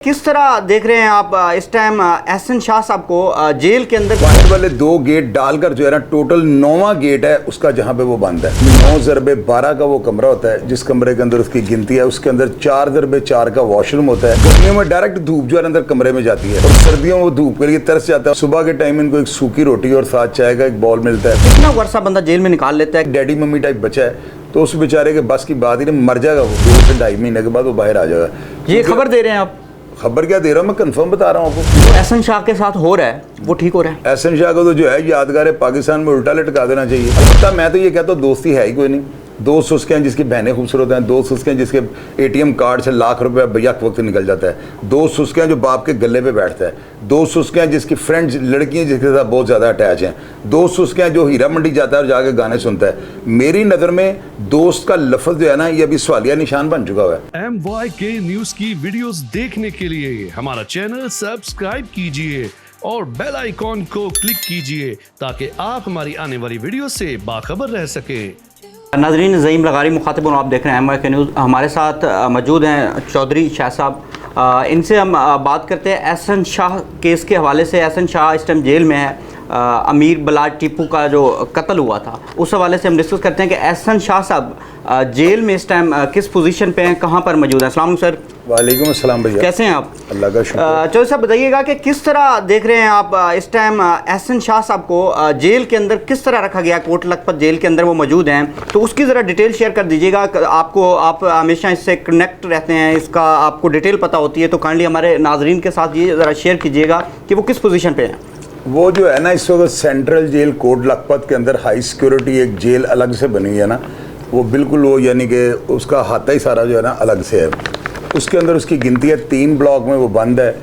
किस तरह देख रहे हैं आप इस टाइम एहसन शाह साहब को जेल के अंदर बाहर वाले 2 गेट डालकर जो है ना टोटल 9वां गेट है उसका जहां पे वो बंद है। 9x12 का वो कमरा होता है जिस कमरे के अंदर उसकी गिनती है। उसके अंदर 4x4 का वॉशरूम होता है। गर्मियों में डायरेक्ट धूप जो है अंदर कमरे में जाती है और सर्दियों में वो धूप के लिए तरस जाता है। सुबह के टाइम इनको एक सूखी रोटी और साथ चाय का एक बॉल मिलता है। कितना वर्षा बंदा जेल में निकाल लेता है। डैडी मम्मी टाइप बच्चा है तो उस बेचारे के बस की बात ही नहीं, मर जाएगा वो 2 से 2.5 महीने के बाद वो बाहर आ जाएगा। ये खबर दे रहे हैं आप? खबर क्या दे रहा हूँ, मैं कंफर्म बता रहा हूँ आपको। जो एहसन शाह के साथ हो रहा है वो ठीक हो रहा है। एहसन शाह को तो जो है यादगार है पाकिस्तान में उल्टा लटका देना चाहिए। अलबत्ता मैं तो ये कहता हूँ दोस्ती है ही कोई नहीं। दोस्त उसके हैं जिसकी बहनें खूबसूरत हैं, दोस्त उसके हैं जिसके ATM कार्ड से लाख रुपए बेयक वक्त निकल जाता है, दोस्त उसके हैं जो बाप के गले पे बैठता है, दोस्त उसके हैं जिसकी फ्रेंड्स लड़कियां जिसके साथ बहुत ज़्यादा अटैच हैं, दोस्त उसके हैं जो हीरा मंडी जाता है और जाके गाने सुनता है। मेरी नज़र में दोस्त का लफ्ज़ जो है ना ये अभी सवालिया निशान बन चुका हुआ है। MYK न्यूज़ की वीडियोस देखने के लिए हमारा चैनल सब्सक्राइब कीजिए और बेल आइकॉन को क्लिक कीजिए ताकि आप हमारी आने वाली वीडियो से बाखबर रह सके। नाजरीन, ज़ईम लगारी मुखातिब आप देख रहे हैं MYK न्यूज़। हमारे साथ मौजूद हैं चौधरी शाह साहब। इनसे हम बात करते हैं एहसन शाह केस के हवाले से। एहसन शाह इस टाइम जेल में है। अमीर बलाट टीपू का जो कत्ल हुआ था उस हवाले से हम डिस्कस करते हैं कि एहसन शाह साहब जेल में इस टाइम किस पोजीशन पे हैं, कहाँ पर मौजूद हैं। अस्सलाम वालेकुम सर। वालेकुम अस्सलाम भैया, कैसे हैं आप? अल्लाह का शुक्र। चौधरी साहब बताइएगा कि किस तरह देख रहे हैं आप इस टाइम एहसन शाह साहब को जेल के अंदर किस तरह रखा गया? कोट लखपत जेल के अंदर वो मौजूद हैं, तो उसकी ज़रा डिटेल शेयर कर दीजिएगा। आप हमेशा इससे कनेक्ट रहते हैं, इसका आपको डिटेल पता होती है, तो काइंडली हमारे नाजरीन के साथ ये ज़रा शेयर कीजिएगा कि वो किस पोजीशन पे हैं। वो जो है ना इस वक्त सेंट्रल जेल कोट लखपत के अंदर हाई सिक्योरिटी एक जेल अलग से बनी है ना, वो बिल्कुल वो यानी कि उसका हाथा ही सारा जो है ना अलग से है। उसके अंदर उसकी गिनती है 3 ब्लॉक में वो बंद है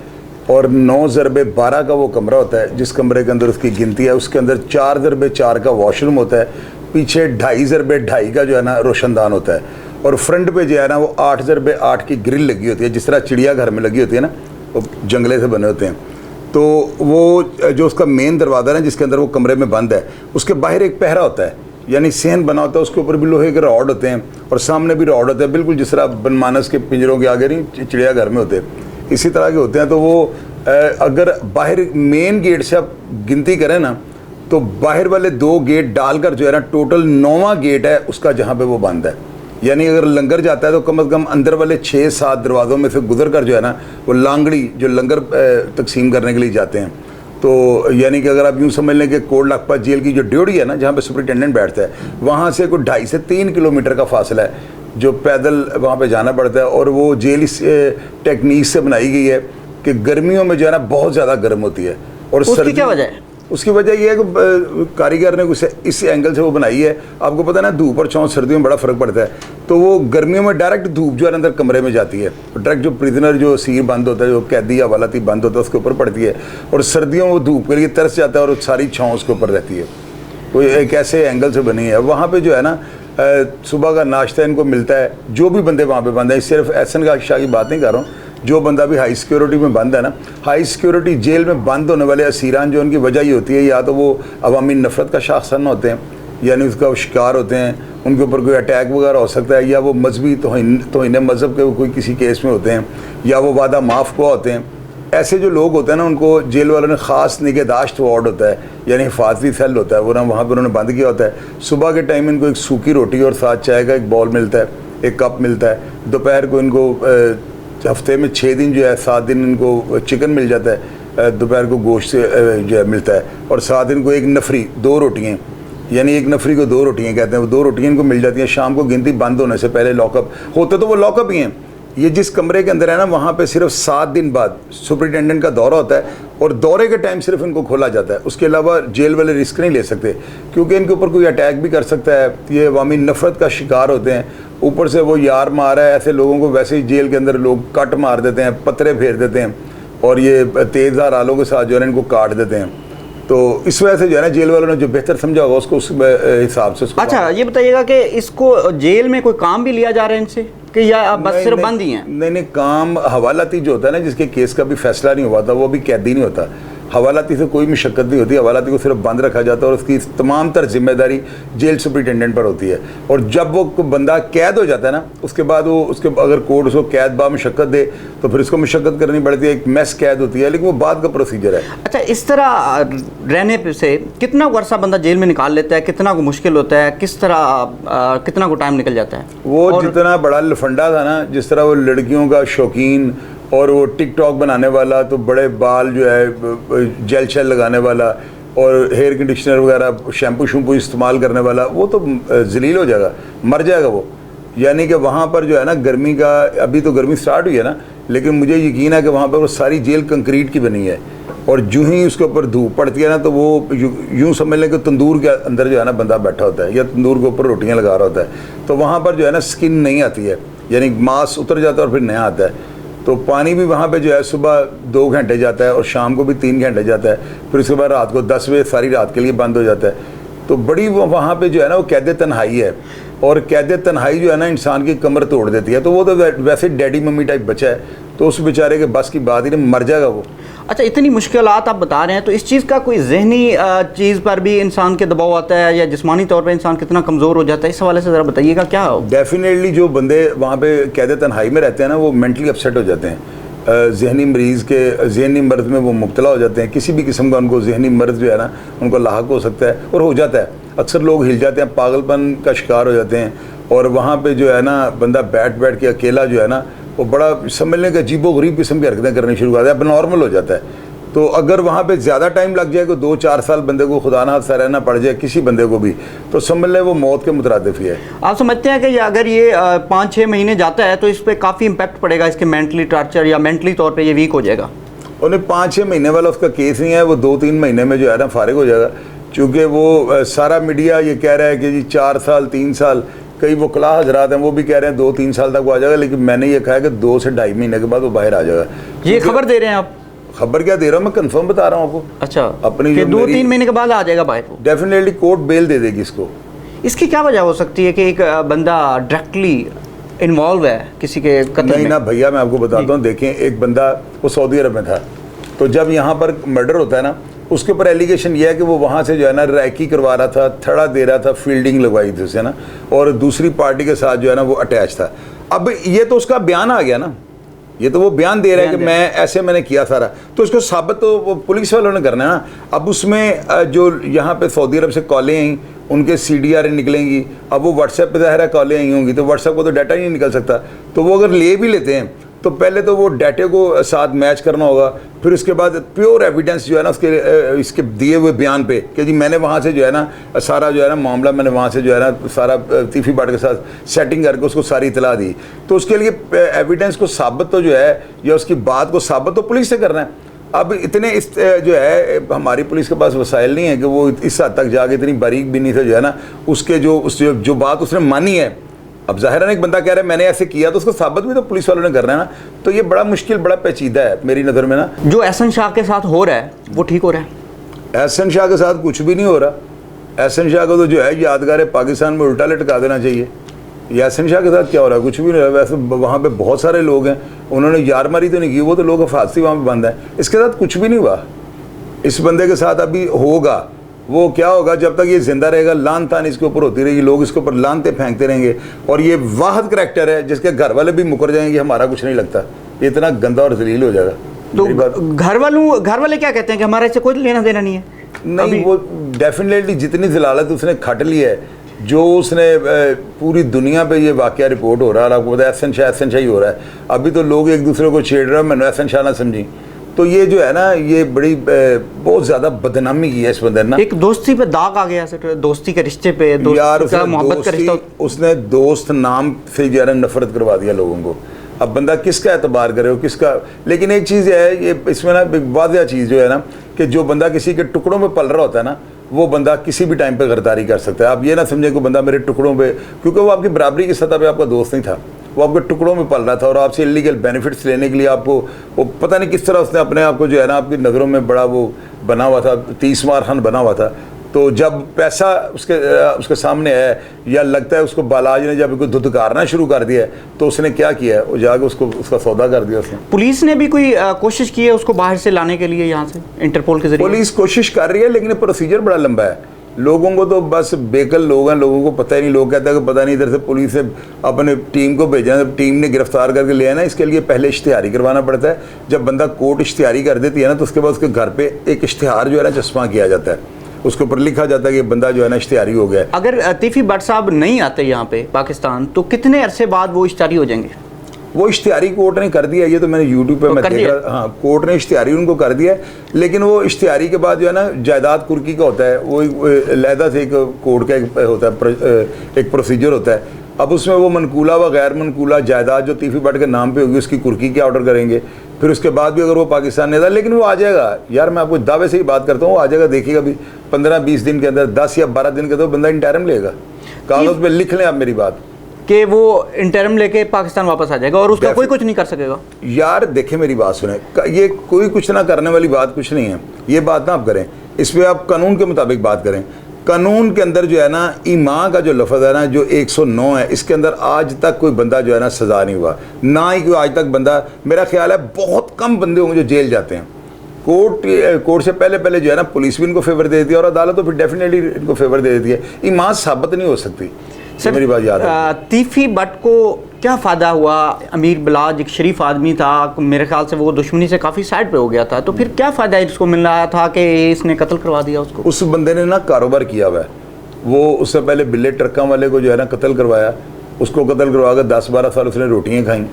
और 9x12 का वो कमरा होता है जिस कमरे के अंदर उसकी गिनती है। उसके अंदर 4x4 का वॉशरूम होता है, पीछे 2.5x2.5 का जो है ना रोशनदान होता है और फ्रंट पे जो है ना वो 8x8 की ग्रिल लगी होती है, जिस तरह चिड़ियाघर में लगी होती है ना, वो जंगले से बने होते हैं। तो वो जो उसका मेन दरवाज़ा है जिसके अंदर वो कमरे में बंद है, उसके बाहर एक पहरा होता है, यानी सेहन बना होता है, उसके ऊपर भी लोहे के रॉड होते हैं और सामने भी रॉड होते हैं, बिल्कुल जिस तरह बनमानस के पिंजरों के आगे नहीं चिड़ियाघर में होते हैं, इसी तरह के होते हैं। तो वो अगर बाहर मेन गेट से आप गिनती करें ना तो बाहर वाले 2 गेट डालकर जो है ना टोटल 9वां गेट है उसका जहाँ पे वो बंद है। यानी अगर लंगर जाता है तो कम से कम अंदर वाले 6-7 दरवाज़ों में से गुजर कर जो है ना वो लांगड़ी जो लंगर तकसीम करने के लिए जाते हैं। तो यानी कि अगर आप यूँ समझ लें कि कोट लखपत जेल की जो ड्योढ़ी है ना जहाँ पे सुपरिटेंडेंट बैठता है, वहाँ से कोई 2.5 से 3 किलोमीटर का फासला है जो पैदल वहाँ पे जाना पड़ता है। और वो जेल इस टेक्निक से बनाई गई है कि गर्मियों में जो है ना बहुत ज़्यादा गर्म होती है। और उसकी क्या वजह है? उसकी वजह यह है कि कारीगर ने कुछ इस एंगल से वो बनाई है। आपको पता है ना धूप और छाँव सर्दियों में बड़ा फ़र्क पड़ता है, तो वो गर्मियों में डायरेक्ट धूप जो है अंदर कमरे में जाती है, डायरेक्ट जो प्रिजनर जो सीर बंद होता है, जो कैदी या हवालाती बंद होता है उसके ऊपर पड़ती है और सर्दियों में वो धूप के लिए तरस जाता है और सारी छाँव उसके ऊपर रहती है। तो एक ऐसे एंगल से बनी है। वहाँ पर जो है ना सुबह का नाश्ता इनको मिलता है। जो भी बंदे वहाँ पर बंद हैं, सिर्फ एहसन शाह की बात नहीं कर रहा हूँ, जो बंदा भी हाई सिक्योरिटी में बंद है ना, हाई सिक्योरिटी जेल में बंद होने वाले असीरान जो उनकी वजह ये होती है या तो वो अवामी नफरत का शासन होते हैं, यानी उसका शिकार होते हैं, उनके ऊपर कोई अटैक वगैरह हो सकता है, या वो मजहबी तौहीन मज़हब के कोई किसी केस में होते हैं, या वो वादा माफ़ हुआ होते हैं। ऐसे जो लोग होते हैं ना उनको जेल वालों ने ख़ास निगहदाश्त वार्ड होता है, यानी हिफाजती सेल होता है, वो ना वहाँ पर उन्होंने बंद किया होता है। सुबह के टाइम इनको एक सूखी रोटी और साथ चाय का एक बॉल मिलता है, एक कप मिलता है। दोपहर को इनको हफ्ते में 6 दिन जो है 7 दिन इनको चिकन मिल जाता है, दोपहर को गोश्त से जो है मिलता है, और 7 दिन को एक नफरी 2 रोटियाँ, यानी एक नफरी को 2 रोटियाँ कहते हैं, वो 2 रोटियाँ इनको मिल जाती हैं। शाम को गिनती बंद होने से पहले लॉकअप होते तो वो लॉकअप ही हैं। ये जिस कमरे के अंदर है ना वहाँ पे सिर्फ 7 दिन बाद सुपरिटेंडेंट का दौरा होता है और दौरे के टाइम सिर्फ इनको खोला जाता है। उसके अलावा जेल वाले रिस्क नहीं ले सकते क्योंकि इनके ऊपर कोई अटैक भी कर सकता है, ये अवामी नफरत का शिकार होते हैं। ऊपर से वो यार मार है, ऐसे लोगों को वैसे ही जेल के अंदर लोग कट मार देते हैं, पत्थरे फेर देते हैं और ये तेज़धार आलों के साथ जो है इनको काट देते हैं। तो इस वजह से जो है ना जेल वालों ने जो बेहतर समझा होगा उसको उस हिसाब से। अच्छा, ये बताइएगा कि इसको जेल में कोई काम भी लिया जा रहा है इनसे कि या बस सिर्फ बंद ही हैं? नहीं, काम हवालाती जो होता है ना, जिसके केस का भी फैसला नहीं हुआ था, वो भी कैदी नहीं होता, हवालाती से कोई मशक्क़त नहीं होती, हवालाती को सिर्फ बंद रखा जाता है और उसकी तमाम तर जिम्मेदारी जेल सुपरिटेंडेंट पर होती है। और जब वो बंदा कैद हो जाता है ना, उसके बाद वो उसके अगर कोर्ट उसको कैद बा मशक्क़त दे तो फिर उसको मशक्क़त करनी पड़ती है, एक मैस कैद होती है, लेकिन वो बाद का प्रोसीजर है। अच्छा, इस तरह रहने पे से कितना को अरसा बंदा जेल में निकाल लेता है, कितना को मुश्किल होता है, किस तरह कितना को टाइम निकल जाता है? वो जितना बड़ा लफंडा था ना, जिस तरह वो लड़कियों का शौकीन और वो टिकटॉक बनाने वाला, तो बड़े बाल जो है जेल शेल लगाने वाला और हेयर कंडीशनर वगैरह शैम्पू शैम्पू इस्तेमाल करने वाला, वो तो जलील हो जाएगा, मर जाएगा वो। यानी कि वहाँ पर जो है ना गर्मी का, अभी तो गर्मी स्टार्ट हुई है ना, लेकिन मुझे यकीन है कि वहाँ पर वो सारी जेल कंक्रीट की बनी है और जो ही उसके ऊपर धूप पड़ती है ना, तो वो यूँ समझ लें कि तंदूर के अंदर जो है ना बंदा बैठा होता है या तंदूर के ऊपर रोटियाँ लगा रहा होता है। तो वहाँ पर जो है ना स्किन नहीं आती है, यानी मांस उतर जाता है और फिर नया आता है। तो पानी भी वहाँ पे जो है सुबह 2 घंटे जाता है और शाम को भी 3 घंटे जाता है, फिर उसके बाद रात को 10 बजे सारी रात के लिए बंद हो जाता है। तो बड़ी वहाँ पे जो है ना वो कैद तन्हाई है, और कैद तन्हाई जो है ना इंसान की कमर तोड़ देती है। तो वो तो वैसे डैडी मम्मी टाइप बच्चा है, तो उस बेचारे के बस की बात ही नहीं, मर जाएगा वो। अच्छा, इतनी मुश्किलात आप बता रहे हैं, तो इस चीज़ का कोई जहनी चीज़ पर भी इंसान के दबाव आता है या जिस्मानी तौर पर इंसान कितना कमज़ोर हो जाता है, इस हवाले से ज़रा बताइएगा क्या हो? डेफिनेटली जो बंदे वहाँ पे कैद तन्हाई में रहते हैं ना, वो मेंटली अपसेट हो जाते हैं, जहनी मरीज़ के जहनी मर्द में वो मुब्तला हो जाते हैं। किसी भी किस्म का उनको जहनी मर्द जो है ना उनको लाहक हो सकता है और हो जाता है। अक्सर लोग हिल जाते हैं, पागलपन का शिकार हो जाते हैं, और वहाँ पे जो है ना बंदा बैठ बैठ के अकेला जो है ना वो बड़ा समझने का अजीबो गरीब किस्म की हरकतें करनी शुरू कर देता है, अब नॉर्मल हो जाता है। तो अगर वहाँ पे ज़्यादा टाइम लग जाए, को 2-4 साल बंदे को खुदा ना हादसा रहना पड़ जाए किसी बंदे को भी, तो समझ लें वो मौत के मुतरादिफ ही है। आप समझते हैं कि अगर ये 5-6 महीने जाता है तो इस पर काफ़ी इम्पैक्ट पड़ेगा, इसके मेंटली टॉर्चर या मेंटली तौर पे ये वीक हो जाएगा? उन्हें 5-6 महीने वाला उसका केस नहीं है, वो 2-3 महीने में जो है ना फारिग हो जाएगा। चूँकि वो सारा मीडिया ये कह रहा है कि जी 4 साल 3 साल, कई वकला हजरात हैं वो भी कह रहे हैं 2-3 साल तक वो आ जाएगा, लेकिन मैंने ये कहा है कि 2 से 2.5 महीने के बाद वो बाहर आ जाएगा। ये खबर दे रहे हैं आप? खबर क्या दे रहा हूँ मैं, कंफर्म बता रहा हूँ आपको। अच्छा, अपनी 2-3 महीने के बाद आ जाएगा बाहर? डेफिनेटली कोर्ट बेल दे देगी इसको। इसकी क्या वजह हो सकती है कि एक बंदा डायरेक्टली इन्वॉल्व है किसी के कत्ल नहीं में? ना भैया, मैं आपको बताता हूँ। देखें, एक बंदा वो सऊदी अरब में था, तो जब यहाँ पर मर्डर होता है ना, उसके ऊपर एलिगेशन ये है कि वो वहाँ से जो है ना रैकी करवा रहा था, थड़ा दे रहा था, फील्डिंग लगवाई थी उसे ना, और दूसरी पार्टी के साथ जो है ना वो अटैच था। अब ये तो उसका बयान आ गया ना, ये तो वो बयान दे रहा है कि मैं ऐसे मैंने किया सारा, तो इसको साबित तो वो पुलिस वालों ने करना है ना। अब उसमें जो यहाँ पे सऊदी अरब से कॉलें आई, उनके CDR निकलेंगी, अब वो व्हाट्सएप पे ज़ाहिर है कॉलें आई होंगी, तो व्हाट्सएप को तो डाटा ही नहीं निकल सकता। तो वो अगर ले भी लेते हैं तो पहले तो वो डाटे को साथ मैच करना होगा, फिर उसके बाद प्योर एविडेंस जो है ना उसके इसके दिए हुए बयान पे कि जी मैंने वहाँ से जो है ना सारा जो है ना मामला मैंने वहाँ से जो है ना सारा तीफी बाट के साथ सेटिंग करके उसको सारी इतला दी। तो उसके लिए एविडेंस को साबित तो जो है या उसकी बात को साबित तो पुलिस से करना है। अब इतने इस जो है हमारी पुलिस के पास वसाइल नहीं है कि वो इस हद तक जाके इतनी बारीक भी नहीं से जो है ना उसके जो बात उसने मानी है। अब ज़ाहिर है एक बंदा कह रहा है मैंने ऐसे किया, तो उसको साबित भी तो पुलिस वालों ने करना है ना। तो ये बड़ा मुश्किल, बड़ा पेचीदा है मेरी नज़र में ना। जो एहसन शाह के साथ हो रहा है वो ठीक हो रहा है? एहसन शाह के साथ कुछ भी नहीं हो रहा। एहसन शाह को तो जो है यादगार पाकिस्तान में उल्टा लटका देना चाहिए। एहसन शाह के साथ क्या हो रहा है? कुछ भी नहीं हो रहा। वैसे वहाँ पे बहुत सारे लोग हैं, उन्होंने यार मारी तो नहीं की, वो तो लोग हिफाजती वहाँ पे बंद हैं। इसके साथ कुछ भी नहीं हुआ। इस बंदे के साथ अभी होगा, वो क्या होगा जब तक ये जिंदा रहेगा, लान तान इसके ऊपर होती रहेगी, लोग इसके ऊपर लानते फेंकते रहेंगे। और ये वाहिद करैक्टर है जिसके घर वाले भी मुकर जाएंगे, हमारा कुछ नहीं लगता, ये इतना गंदा और जलील हो जाएगा। तो घर वाले क्या कहते हैं कि हमारा इससे कोई लेना देना नहीं है? नहीं, वो डेफिनेटली जितनी जलालत उसने खट ली है, जो उसने पूरी दुनिया पे ये वाकया रिपोर्ट हो रहा है, आपको पता है एहसन शाह ही हो रहा है। अभी तो लोग एक दूसरे को छेड़ रहे हैं, मैंने एहसन शाह ना समझी। तो ये जो है ना ये बड़ी बहुत ज़्यादा बदनामी की है इस बंदे ने ना। एक दोस्ती पे दाग आ गया, दोस्ती के रिश्ते पे, यार मोहब्बत का रिश्ता, उसने दोस्त नाम से जो है नफरत करवा दिया लोगों को। अब बंदा किसका एतबार करे हो, किसका। लेकिन एक चीज़ है ये इसमें ना वाज़ह चीज़ जो है ना कि जो बंदा किसी के टुकड़ों में पल रहा होता है ना, वो बंदा किसी भी टाइम पे गद्दारी कर सकता है। आप ये ना समझें कि बंदा मेरे टुकड़ों पे, क्योंकि वो आपकी बराबरी की सतह पे आपका दोस्त नहीं था, वो आपके टुकड़ों में पल रहा था और आपसे इलीगल बेनिफिट्स लेने के लिए आपको वो पता नहीं किस तरह उसने अपने आप को जो है ना आपकी नज़रों में बड़ा वो बना हुआ था, 30 मार खान बना हुआ था। तो जब पैसा उसके सामने है या लगता है उसको बालाज ने जब कोई धुतकारना शुरू कर दिया है तो उसने क्या किया है, वो जाके उसका सौदा कर दिया उसने। पुलिस ने भी कोई कोशिश की है उसको बाहर से लाने के लिए, यहाँ से इंटरपोल के जरिए? पुलिस कोशिश कर रही है लेकिन प्रोसीजर बड़ा लंबा है। लोगों को तो बस बेकल लोग हैं, लोगों को पता ही नहीं। लोग कहते हैं कि पता नहीं इधर से पुलिस ने अपने टीम को भेजा है, टीम ने गिरफ्तार करके ले आना। इसके लिए पहले इश्तिहारी करवाना पड़ता है। जब बंदा कोर्ट इश्तिहारी कर देती है ना तो उसके बाद उसके घर पे एक इश्तिहार जो है ना चस्पा किया जाता है, उसके ऊपर लिखा जाता है कि बंदा जो है ना इश्तिहारी हो गया है। अगर तीफी भट्ट साहब नहीं आते यहाँ पे पाकिस्तान तो कितने अरसे बाद वो इश्तिहारी हो जाएंगे? वो इश्तिहारी कोर्ट ने कर दिया, ये तो मैंने यूट्यूब पे मैं देख रहा। हाँ, कोर्ट ने इश्तिहारी उनको कर दिया है, लेकिन वो इश्तिहारी के बाद जो है ना जायदाद कुर्की का होता है, वो अलहदा से एक कोर्ट का एक होता है, एक प्रोसीजर होता है। अब उसमें वो मनकूला व गैर मनकूला जायदाद जो तीफी भट्ट के नाम पे होगी उसकी कुर्की क्या ऑर्डर करेंगे। फिर उसके बाद भी अगर वो पाकिस्तान नहीं था, लेकिन वो आ जाएगा यार, मैं आपको दावे से ही बात करता हूँ, वो आ जाएगा। देखिएगा भी 15-20 दिन के अंदर, 10 या 12 दिन के अंदर बंदा इंटरम लेगा। कागज पे लिख लें आप मेरी बात कि वो इंटरम लेके पाकिस्तान वापस आ जाएगा और उसका कोई कुछ नहीं कर सकेगा। यार देखें मेरी बात सुने, ये कोई कुछ ना करने वाली बात कुछ नहीं है। ये बात ना आप करें, इस पर आप कानून के मुताबिक बात करें। कानून के अंदर जो है ना ईमा का जो लफ्ज़ है ना, जो 109 है, इसके अंदर आज तक कोई बंदा जो है ना सज़ा नहीं हुआ, ना ही कोई आज तक बंदा, मेरा ख्याल है बहुत कम बंदे होंगे जो जेल जाते हैं। कोर्ट से पहले जो है ना पुलिस भी इनको फेवर दे देती है और अदालत तो फिर डेफिनेटली इनको फेवर दे देती है। ईमान साबित नहीं हो सकती। सर मेरी बात याद है, तीफी भट्ट को क्या फ़ायदा हुआ? अमीर बिलाज एक शरीफ आदमी था, मेरे ख्याल से वो दुश्मनी से काफ़ी साइड पे हो गया था, तो फिर क्या फ़ायदा इसको मिल रहा था कि इसने कत्ल करवा दिया उसको? उस बंदे ने ना कारोबार किया हुआ है। वो उससे पहले बिल्ले ट्रकों वाले को जो है ना कत्ल करवाया, उसको कत्ल करवा कर 10-12 साल उसने रोटियाँ खाई,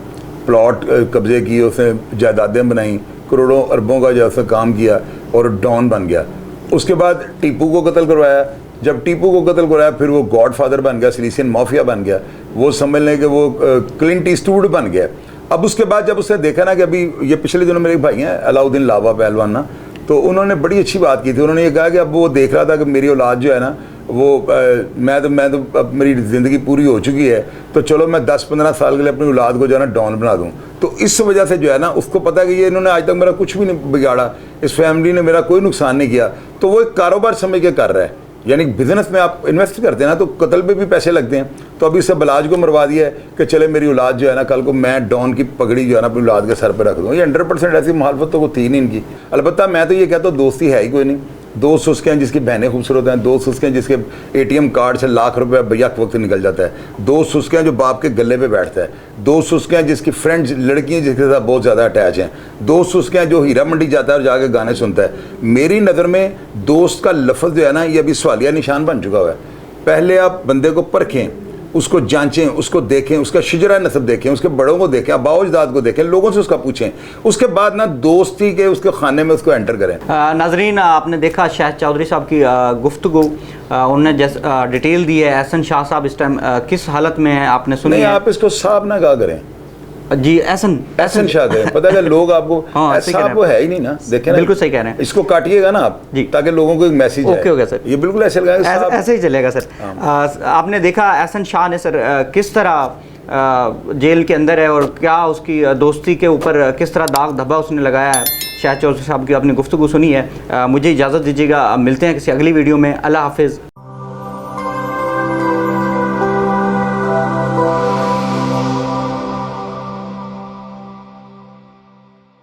प्लॉट कब्जे किए, उसने जायदादें बनाई, करोड़ों अरबों का जो है काम किया और डॉन बन गया। उसके बाद टीपू को कत्ल करवाया। जब टीपू को कत्ल कराया फिर वो गॉडफादर बन गया, सिलीसियन माफिया बन गया, वो समझ लें कि वो क्लिंट ईस्टवुड बन गया। अब उसके बाद जब उसने देखा ना कि अभी ये पिछले दिनों मेरे भाई हैं अलाउद्दीन लावा पहलवान ना, तो उन्होंने बड़ी अच्छी बात की थी। उन्होंने ये कहा कि अब वो देख रहा था कि मेरी औलाद जो है ना वो मैं तो अब मेरी ज़िंदगी पूरी हो चुकी है, तो चलो मैं 10-15 साल के लिए अपनी औलाद को जो है ना डॉन बना दूँ। तो इस वजह से जो है ना उसको पता है कि ये इन्होंने आज तक मेरा कुछ भी नहीं बिगाड़ा, इस फैमिली ने मेरा कोई नुकसान नहीं किया, तो वो एक कारोबार समझ के कर रहा है। यानी बिजनेस में आप इन्वेस्ट करते हैं ना तो कत्ल पे भी पैसे लगते हैं। तो अभी इससे बलाज को मरवा दिया है कि चले मेरी औलाद जो है ना कल को मैं डॉन की पगड़ी जो है ना अपनी औलाद के सर पे रख दूँ। ये 100% ऐसी मुखालफत तो थी नहीं इनकी। अलबत्ता मैं तो ये कहता हूँ दोस्ती है ही कोई नहीं। दोस्त उसके हैं जिसकी बहनें खूबसूरत हैं, दोस्त उसके हैं जिसके ATM कार्ड से लाख रुपए बैक वक्त निकल जाता है, दोस्त उसके हैं जो बाप के गले पे बैठता है, दोस्त उसके हैं जिसकी फ्रेंड्स लड़कियां जिसके साथ बहुत ज़्यादा अटैच हैं, दोस्त उसके हैं जो हीरा मंडी जाता है और जाके गाने सुनता है। मेरी नज़र में दोस्त का लफ्ज़ जो है ना ये अभी सवालिया निशान बन चुका हुआ है। पहले आप बंदे को परखें, उसको जांचें, उसको देखें, उसका शिजरा नसब देखें, उसके बड़ों को देखें, अबाउजदाद को देखें, लोगों से उसका पूछें, उसके बाद ना दोस्ती के उसके खाने में उसको एंटर करें। नाजरीन आपने देखा शाहिद चौधरी साहब की गुफ्तगू, उन्होंने जैसे डिटेल दी है। एहसन शाह साहब इस टाइम किस हालत में है आपने सुनी? नहीं, आप इसको साहब ना कहा करें जी, एहसन शाह करें। पता है लोग आपको हाँ, साहब वो है ही नहीं ना, देखें ना, बिल्कुल सही कह रहे हैं। इसको काटिएगा ना आप जी, ताकि लोगों को एक मैसेज ओके हो गया सर, ये बिल्कुल ऐसे लगाएगा, ऐसे ही चलेगा सर। आपने देखा एहसन शाह ने सर किस तरह जेल के अंदर है और क्या उसकी दोस्ती के ऊपर किस तरह दाग धब्बा उसने लगाया है। शाहिद चौधरी साहब की आपने गुफ्तगू सुनी है। मुझे इजाज़त दीजिएगा, मिलते हैं किसी अगली वीडियो में। अल्लाह हाफिज़।